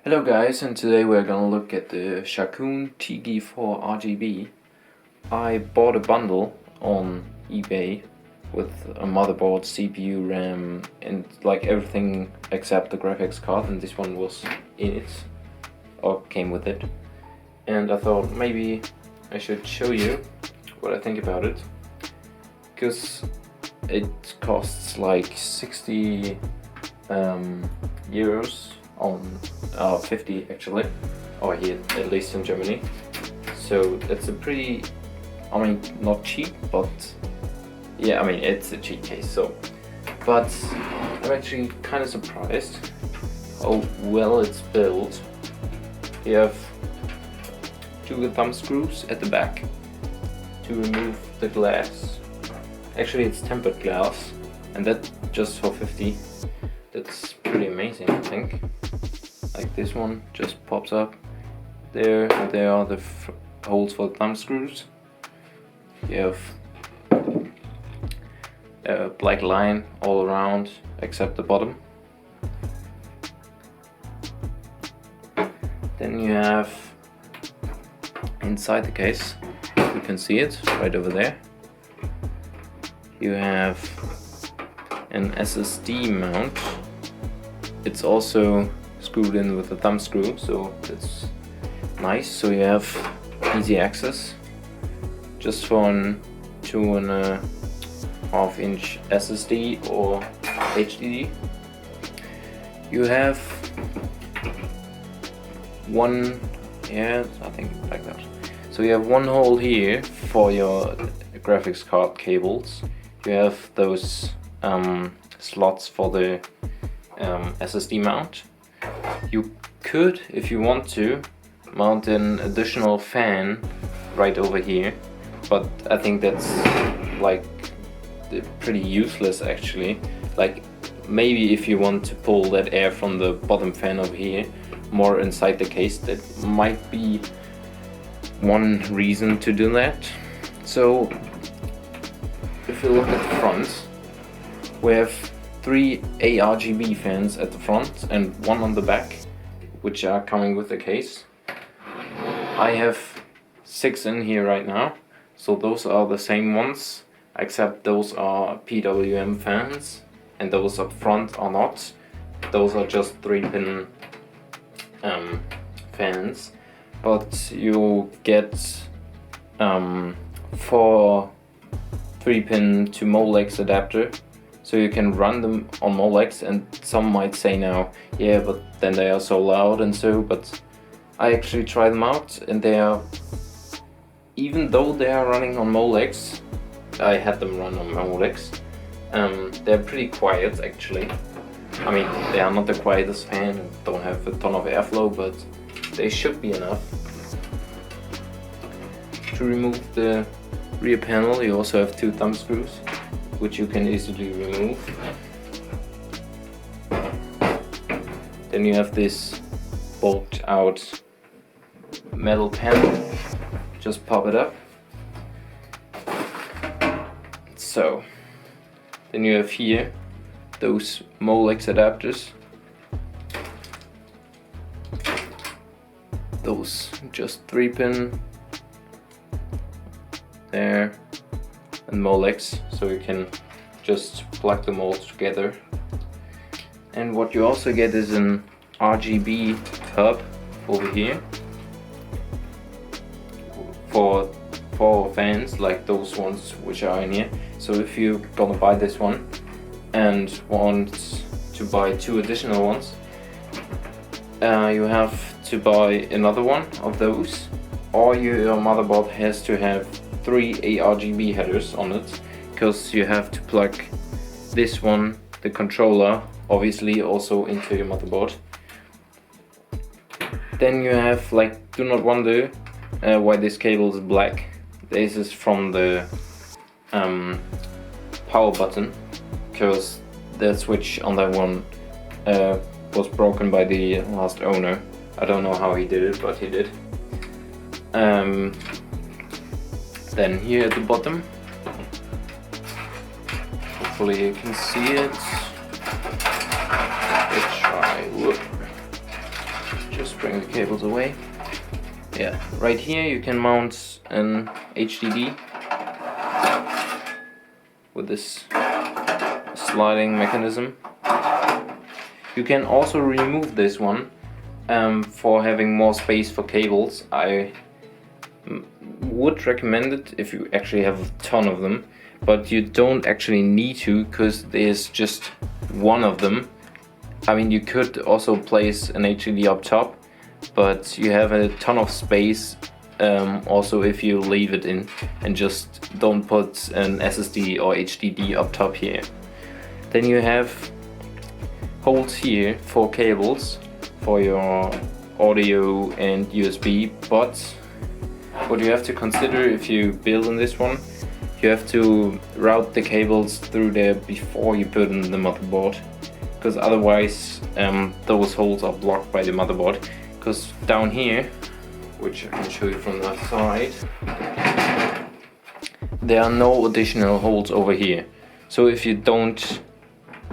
Hello guys, and today we're gonna look at the Sharkoon TK4 RGB. I bought a bundle on eBay with a motherboard, CPU, RAM, and like everything except the graphics card, and this one was in it, or came with it. And I thought maybe I should show you what I think about it, because it costs like 60 euros on 50 actually, or here at least in Germany. So it's a pretty, I mean, not cheap, but yeah, I mean it's a cheap case. So, but I'm actually kind of surprised how well it's built. You have two thumb screws at the back to remove the glass. Actually, it's tempered glass, and that just for 50. That's pretty amazing, I think. Like this one just pops up. There are the holes for the thumb screws. You have a black line all around except the bottom. Then you have inside the case, you can see it right over there. You have an SSD mount. It's also screwed in with a thumb screw, so that's nice. So you have easy access just for an 2.5 inch SSD or HDD. You have one, yeah, I think like that. So you have one hole here for your graphics card cables. You have those slots for the SSD mount. You could, if you want to, mount an additional fan right over here, but I think that's like pretty useless actually. Like maybe if you want to pull that air from the bottom fan over here more inside the case, that might be one reason to do that. So if you look at the front, we have 3 ARGB fans at the front and one on the back, which are coming with the case. I have 6 in here right now, so those are the same ones, except those are PWM fans, and those up front are not. Those are just 3-pin fans, but you get 4 3-pin to Molex adapter. So you can run them on Molex, and some might say now, yeah, but then they are so loud and so, but I actually tried them out and they are, even though they are running on Molex, I had them run on Molex, they're pretty quiet actually. I mean, they are not the quietest fan and don't have a ton of airflow, but they should be enough. To remove the rear panel, you also have 2 thumb screws, which you can easily remove. Then you have this bulked out metal panel, just pop it up. So, then you have here those Molex adapters. Those just 3-pin there, and Molex, so you can just plug them all together. And what you also get is an RGB hub over here for fans like those ones which are in here. So if you're gonna buy this one and want to buy 2 additional ones, you have to buy another one of those, or your motherboard has to have 3 ARGB headers on it, because you have to plug this one, the controller, obviously also into your motherboard. Then you have, like, do not wonder why this cable is black. This is from the power button, because the switch on that one was broken by the last owner. I don't know how he did it, but he did. Then here at the bottom, hopefully you can see it. Let's try. Whoop. bring the cables away. Yeah, right here you can mount an HDD with this sliding mechanism. You can also remove this one for having more space for cables. I would recommend it if you actually have a ton of them, but you don't actually need to, because there's just one of them. I mean, you could also place an HDD up top, but you have a ton of space also if you leave it in and just don't put an SSD or HDD up top here. Then you have holes here for cables for your audio and USB, but what you have to consider if you build on this one, you have to route the cables through there before you put in the motherboard, because otherwise those holes are blocked by the motherboard. Because down here, which I can show you from the side, there are no additional holes over here. So if you don't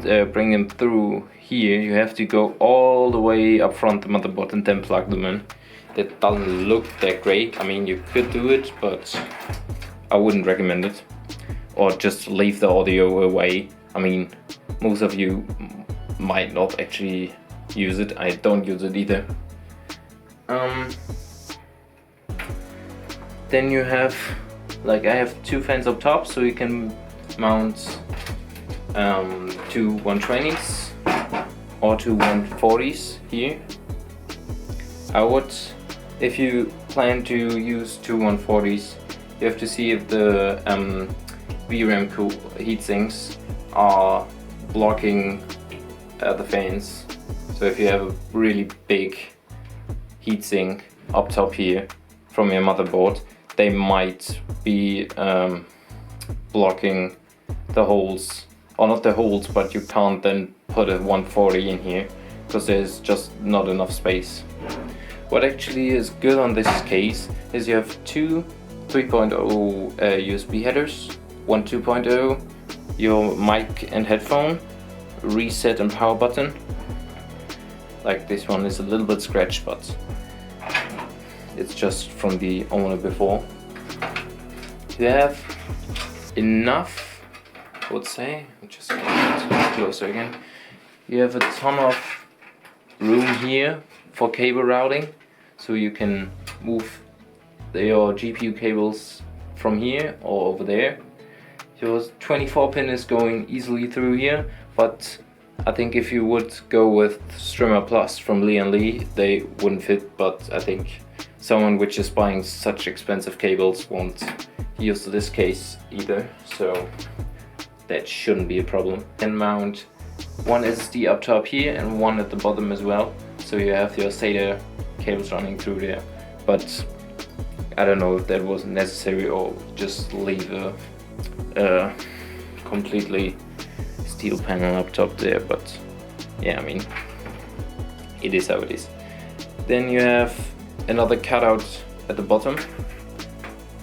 bring them through here, you have to go all the way up front the motherboard and then plug them in. That doesn't look that great. I mean, you could do it, but I wouldn't recommend it. Or just leave the audio away. I mean, most of you might not actually use it. I don't use it either. Then you have, like, I have two fans up top, so you can mount two 120s or two 140s here. I would, if you plan to use two 140s, you have to see if the VRAM heatsinks are blocking the fans. So if you have a really big heatsink up top here from your motherboard, they might be blocking the holes, or not the holes, but you can't then put a 140 in here because there's just not enough space. What actually is good on this case is you have two 3.0 USB headers, one 2.0, your mic and headphone, reset and power button. Like this one is a little bit scratched, but it's just from the owner before. You have enough, I would say, just get it closer again. You have a ton of room here for cable routing, so you can move your GPU cables from here or over there. Your 24 pin is going easily through here, but I think if you would go with Streamer Plus from Lee & Lee, they wouldn't fit, but I think someone which is buying such expensive cables won't use this case either, so that shouldn't be a problem. And mount one SSD up top here and one at the bottom as well, so you have your SATA cables running through there. But I don't know if that was necessary or just leave a completely steel panel up top there, but yeah, I mean, it is how it is. Then you have another cutout at the bottom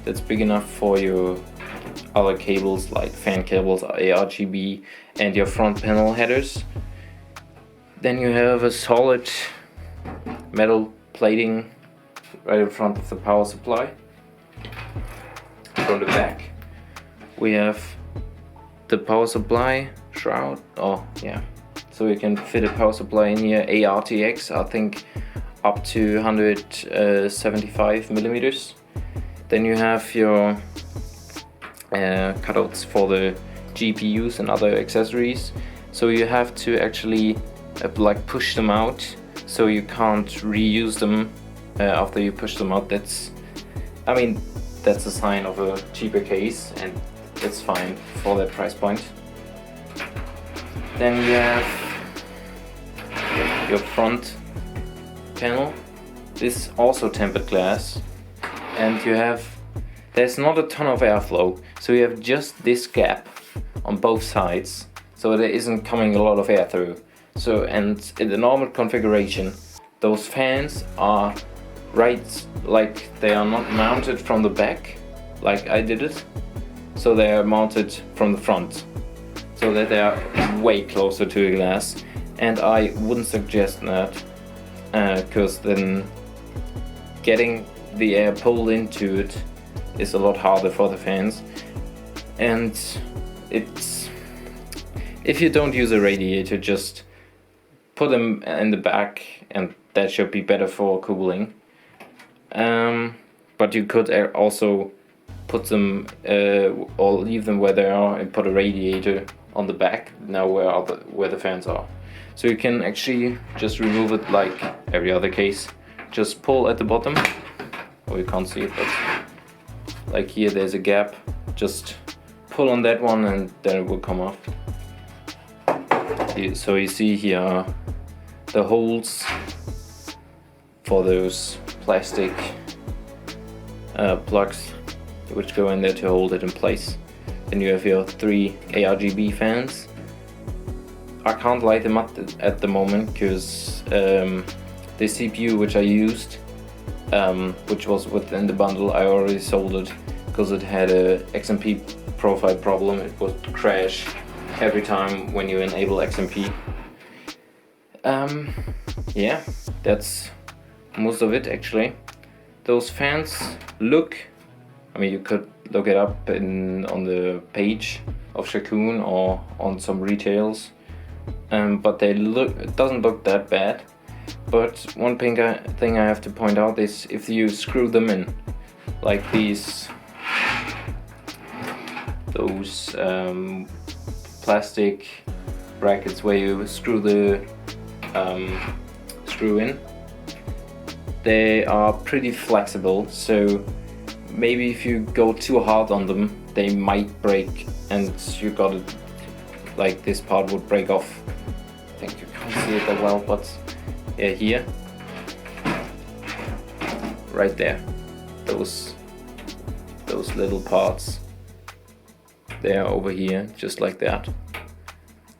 that's big enough for your other cables like fan cables, RGB, and your front panel headers. Then you have a solid metal plating right in front of the power supply. From the back we have the power supply shroud. Oh yeah, so you can fit a power supply in here, ARTX, I think up to 175 millimeters. Then you have your cutouts for the GPUs and other accessories, so you have to actually like push them out, so you can't reuse them after you push them out. That's, I mean, that's a sign of a cheaper case, and it's fine for that price point. Then you have your front panel. This is also tempered glass, and you have, there's not a ton of airflow, so you have just this gap on both sides, so there isn't coming a lot of air through. So, and in the normal configuration, those fans are right, like they are not mounted from the back like I did it, so they are mounted from the front, so that they are way closer to the glass, and I wouldn't suggest that. because then getting the air pulled into it is a lot harder for the fans. And it's, if you don't use a radiator, just put them in the back and that should be better for cooling. But you could also put them or leave them where they are and put a radiator on the back, now where the fans are. So you can actually just remove it like every other case. Just pull at the bottom, or you can't see it, but like here there's a gap. Just pull on that one and then it will come off. So you see here are the holes for those plastic plugs which go in there to hold it in place. Then you have your 3 ARGB fans. I can't light them up at the moment because the CPU which I used, which was within the bundle, I already sold it because it had a XMP profile problem. It would crash every time when you enable XMP. Yeah, that's most of it actually. Those fans look, I mean, you could look it up on the page of Sharkoon or on some retails, but it doesn't look that bad. But one thing I have to point out is if you screw them in, like those plastic brackets where you screw the screw in, they are pretty flexible, so maybe if you go too hard on them they might break and you got it, like this part would break off. I think you can't see it that well, but yeah, here, right there, those little parts, they are over here, just like that.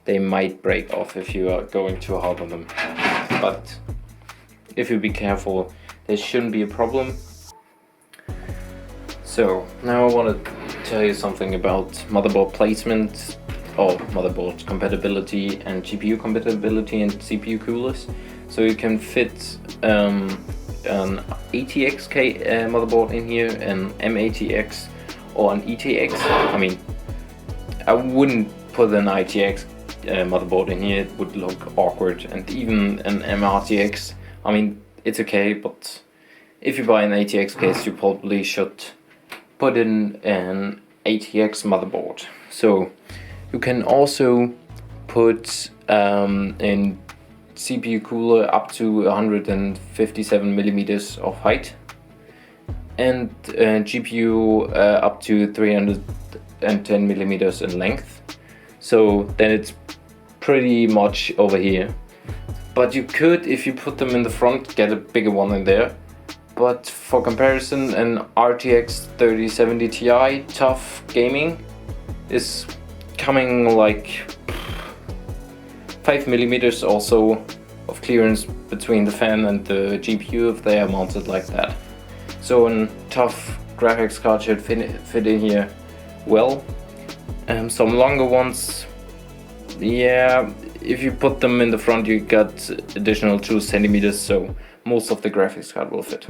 They might break off if you are going too hard on them, but if you be careful, there shouldn't be a problem. So now I want to tell you something about motherboard placement, or motherboard compatibility and GPU compatibility and CPU coolers. So you can fit an ATX motherboard in here, an MATX or an ETX. I mean, I wouldn't put an ITX motherboard in here, it would look awkward, and even an MRTX, I mean, it's okay, but if you buy an ATX case you probably should put in an ATX motherboard. So you can also put in CPU cooler up to 157 millimeters of height, and GPU up to 310 millimeters in length. So then it's pretty much over here. But you could, if you put them in the front, get a bigger one in there. But for comparison, an RTX 3070 Ti tough gaming is coming like 5 millimeters or so of clearance between the fan and the GPU if they are mounted like that. So a tough graphics card should fit in here well. Some longer ones, yeah, if you put them in the front you got additional 2 centimeters, so most of the graphics card will fit.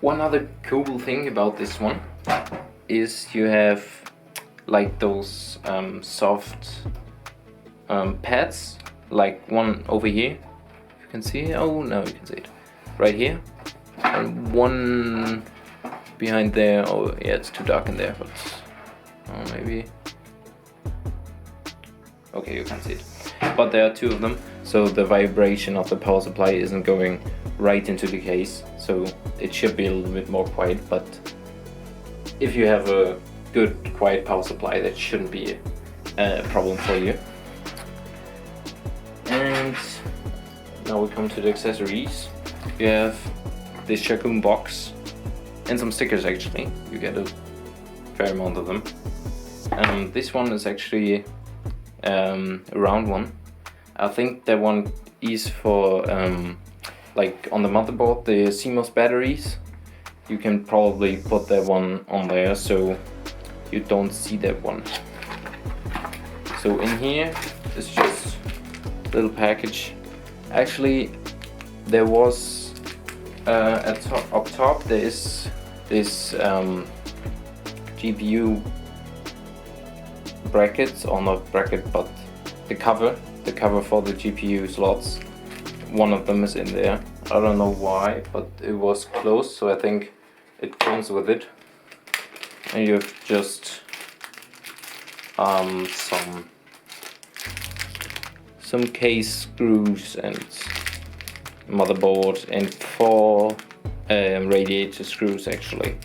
One other cool thing about this one is you have like those soft pads, like one over here, you can see, oh no, you can see it, right here, and one behind there. Oh yeah, it's too dark in there, but maybe, okay, you can see it. But there are 2 of them, so the vibration of the power supply isn't going right into the case, so it should be a little bit more quiet. But if you have a good quiet power supply, that shouldn't be a problem for you. And now we come to the accessories. You have this Sharkoon box and some stickers. Actually, you get a fair amount of them. This one is actually a round one. I think that one is for like on the motherboard, the CMOS batteries. You can probably put that one on there so you don't see that one. So in here is just a little package Actually, there was up top there is this GPU brackets, or not bracket, but the cover for the GPU slots. One of them is in there. I don't know why, but it was closed, so I think it comes with it. And you have just some case screws and motherboard and 4 radiator screws actually.